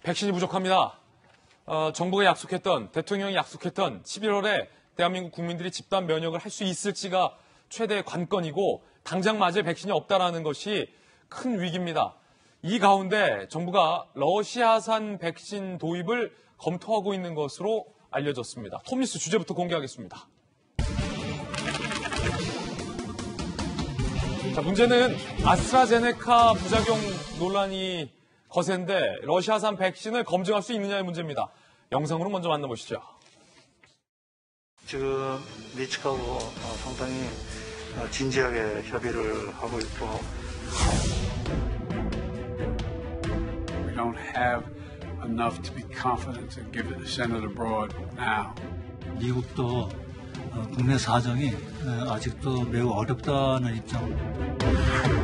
백신이 부족합니다. 정부가 약속했던, 대통령이 약속했던 11월에 대한민국 국민들이 집단 면역을 할 수 있을지가 최대의 관건이고 당장 맞을 백신이 없다라는 것이 큰 위기입니다. 이 가운데 정부가 러시아산 백신 도입을 검토하고 있는 것으로 알려졌습니다. 톱니스 주제부터 공개하겠습니다. 자, 문제는 아스트라제네카 부작용 논란이 거센데 러시아산 백신을 검증할 수 있느냐의 문제입니다. 영상으로 먼저 만나보시죠. 지금 미측하고 상당히 진지하게 협의를 하고 있고 We don't have enough to be confident to give it send it abroad now. 미국도 국내 사정이 아직도 매우 어렵다는 입장.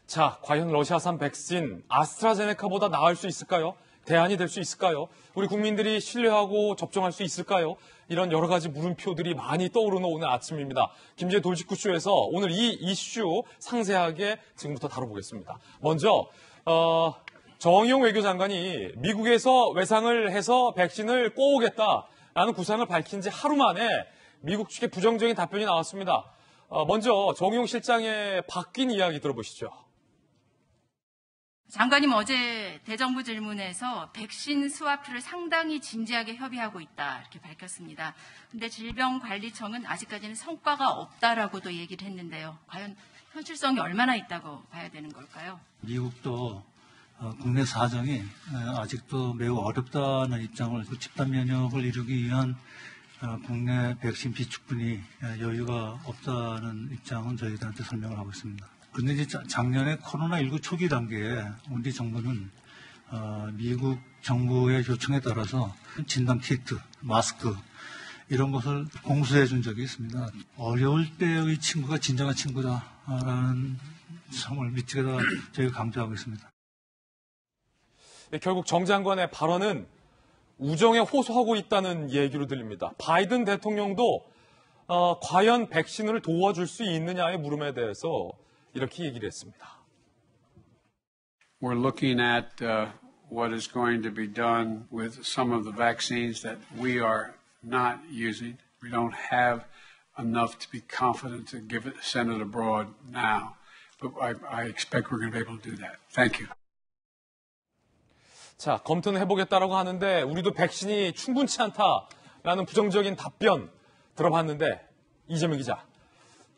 자, 과연 러시아산 백신 아스트라제네카보다 나을 수 있을까요? 대안이 될 수 있을까요? 우리 국민들이 신뢰하고 접종할 수 있을까요? 이런 여러 가지 물음표들이 많이 떠오르는 오늘 아침입니다. 김지혜 돌직구쇼에서 오늘 이 이슈 상세하게 지금부터 다뤄보겠습니다. 먼저 정의용 외교장관이 미국에서 외상을 해서 백신을 꼬오겠다라는 구상을 밝힌 지 하루 만에 미국 측의 부정적인 답변이 나왔습니다. 먼저 정의용 실장의 바뀐 이야기 들어보시죠. 장관님 어제 대정부 질문에서 백신 스와프를 상당히 진지하게 협의하고 있다 이렇게 밝혔습니다. 그런데 질병관리청은 아직까지는 성과가 없다라고도 얘기를 했는데요. 과연 현실성이 얼마나 있다고 봐야 되는 걸까요? 미국도 국내 사정이 아직도 매우 어렵다는 입장을 집단 면역을 이루기 위한 국내 백신 비축분이 여유가 없다는 입장은 저희들한테 설명을 하고 있습니다. 그런데 이제 작년에 코로나19 초기 단계에 우리 정부는 미국 정부의 요청에 따라서 진단 키트, 마스크 이런 것을 공수해 준 적이 있습니다. 어려울 때의 친구가 진정한 친구다라는 점을 미치게다 저희가 강조하고 있습니다. 결국 정 장관의 발언은 우정에 호소하고 있다는 얘기로 들립니다. 바이든 대통령도 과연 백신을 도와줄 수 있느냐의 물음에 대해서 이렇게 얘기를 했습니다. We're looking at what is going to be done with some of the vaccines that we are not using. We don't have enough to be confident to give it send it abroad now. But I expect we're going to be able to do that. Thank you. 자, 검토는 해보겠다라고 하는데 우리도 백신이 충분치 않다라는 부정적인 답변 들어봤는데 이재명 기자,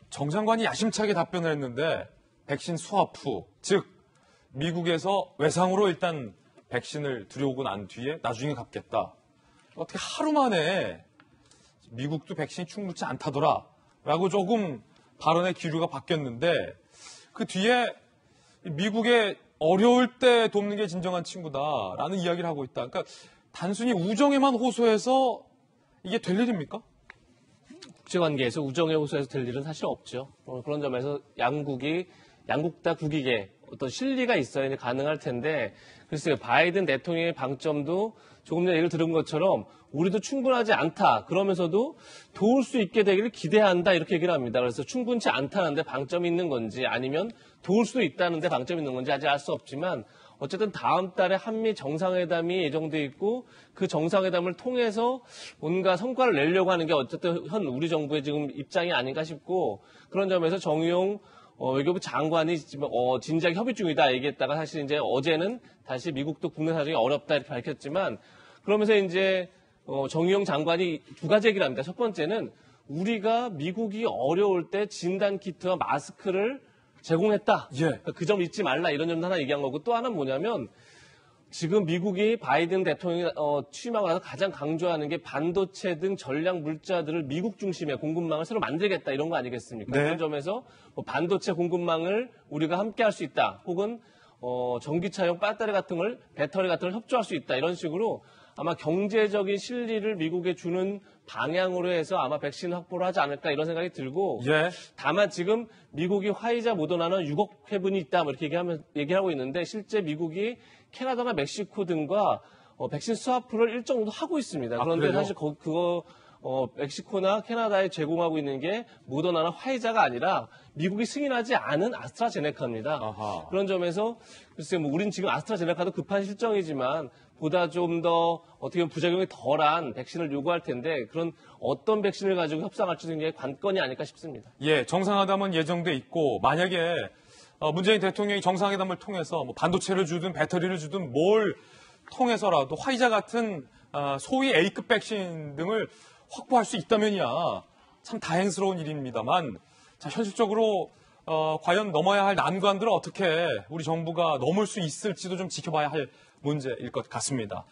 정 장관이 야심차게 답변을 했는데 백신 스와프, 즉 미국에서 외상으로 일단 백신을 들여오고 난 뒤에 나중에 갚겠다. 어떻게 하루 만에 미국도 백신이 충분치 않다더라라고 조금 발언의 기류가 바뀌었는데 그 뒤에 미국의 어려울 때 돕는 게 진정한 친구다라는 이야기를 하고 있다. 그러니까 단순히 우정에만 호소해서 이게 될 일입니까? 국제관계에서 우정에 호소해서 될 일은 사실 없죠. 그런 점에서 양국 다 국익에 어떤 실리가 있어야 이제 가능할 텐데, 글쎄요, 바이든 대통령의 방점도 조금 전에 얘기를 들은 것처럼 우리도 충분하지 않다. 그러면서도 도울 수 있게 되기를 기대한다. 이렇게 얘기를 합니다. 그래서 충분치 않다는데 방점이 있는 건지 아니면 도울 수도 있다는데 방점이 있는 건지 아직 알 수 없지만 어쨌든 다음 달에 한미 정상회담이 예정돼 있고 그 정상회담을 통해서 뭔가 성과를 내려고 하는 게 어쨌든 현 우리 정부의 지금 입장이 아닌가 싶고, 그런 점에서 정의용 외교부 장관이 지금 진지하게 협의 중이다 얘기했다가 사실 이제 어제는 다시 미국도 국내 사정이 어렵다 이렇게 밝혔지만, 그러면서 이제 정의용 장관이 두 가지 얘기를 합니다. 첫 번째는 우리가 미국이 어려울 때 진단 키트와 마스크를 제공했다. 예. 그 점 잊지 말라 이런 점도 하나 얘기한 거고, 또 하나는 뭐냐면 지금 미국이 바이든 대통령이 취임하고 나서 가장 강조하는 게 반도체 등 전략 물자들을 미국 중심의 공급망을 새로 만들겠다 이런 거 아니겠습니까? 네. 그런 점에서 뭐 반도체 공급망을 우리가 함께 할 수 있다. 혹은 전기차용 배터리 같은 걸 협조할 수 있다. 이런 식으로 아마 경제적인 실리를 미국에 주는 방향으로 해서 아마 백신 확보를 하지 않을까 이런 생각이 들고 예. 다만 지금 미국이 화이자 모더나는 6억 회분이 있다 뭐 이렇게 얘기하고 있는데 실제 미국이 캐나다나 멕시코 등과 백신 스와프를 일정 정도 하고 있습니다. 그런데 그래요? 사실 그거 멕시코나 캐나다에 제공하고 있는 게 모더나나 화이자가 아니라 미국이 승인하지 않은 아스트라제네카입니다. 아하. 그런 점에서 글쎄요, 뭐 우린 지금 아스트라제네카도 급한 실정이지만 보다 좀 더 어떻게 보면 부작용이 덜한 백신을 요구할 텐데 그런 어떤 백신을 가지고 협상할지도 굉장히 관건이 아닐까 싶습니다. 예, 정상회담은 예정돼 있고 만약에 문재인 대통령이 정상회담을 통해서 뭐 반도체를 주든 배터리를 주든 뭘 통해서라도 화이자 같은 소위 A급 백신 등을 확보할 수 있다면야 참 다행스러운 일입니다만 자, 현실적으로 과연 넘어야 할 난관들을 어떻게 우리 정부가 넘을 수 있을지도 좀 지켜봐야 할 문제일 것 같습니다.